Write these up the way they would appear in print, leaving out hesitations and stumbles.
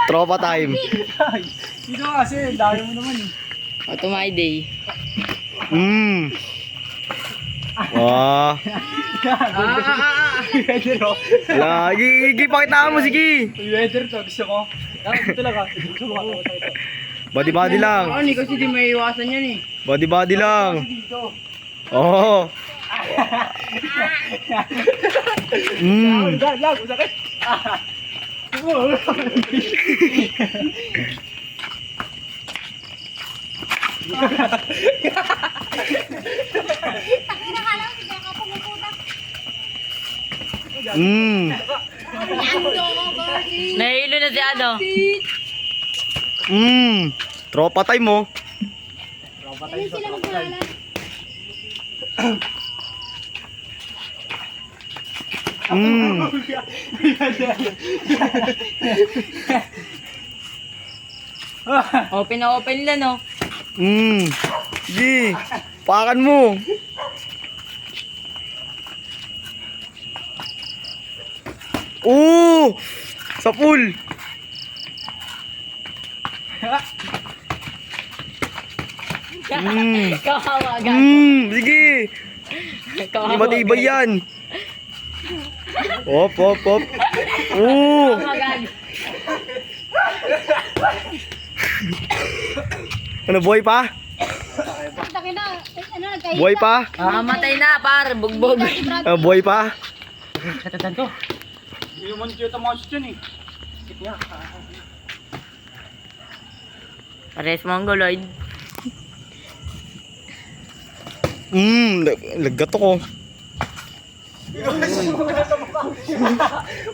Tropa time. Dito kasi, dami mo naman eh. O, to my day. Wah. Weather oh. Lagi, pakita mo, sige. Weather to, gusto ko. Dito lang ah. Gusto ko ako sa ito. Body lang. Ano, kasi di may iwasan yan eh. Body lang. Dito. Oo. Lag, sakit. Nahilo na si ano. Tropa time mo. Open na open lang, no? Sige. Pakan mo. Sa pool. Kawawa, gan. Sige. Hindi matibay yan. Op. Kawawa, gan. Ano, buhay pa? Buhay pa? Mamatay na, par. Bugbog. Buhay pa? Katatan to. Hindi naman cute ang mga dyan eh. Kit nga. Pares mongoloid. Lagato ko.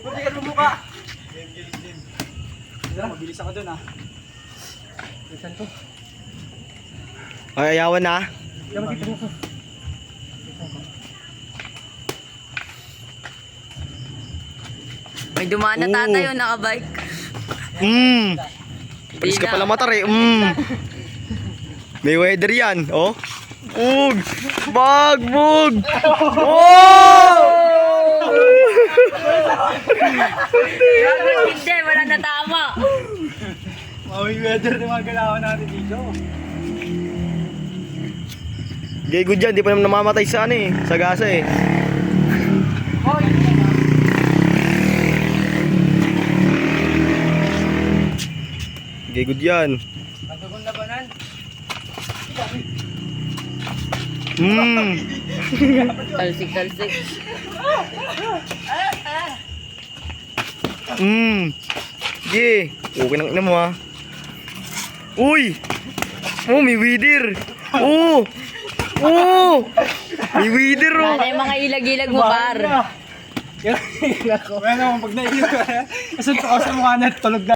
Butikan mo mukha. Mabilis ako dun ah. Katatan to. Ay, ayawan na. Kaya makita mo ko. May dumaan na tatay yung nakabike. Palis ka pala matar eh. May weather yan, oh. Bug! Hindi, wala na tama. May weather na mga galawan natin dito. Gay good yan, di pa naman namamatay sa ano eh. Sa gasa eh. Gay good yan. Nagtugon na ba nan? Talsik. Sige. Okay nang ina mo ha. Uy! May widir. May widir oh. Ano yung mga ilag-ilag mo, par? Kaya ako. Kaya naman pag naiyo ka. Kasi ako sa mukha na tulog na.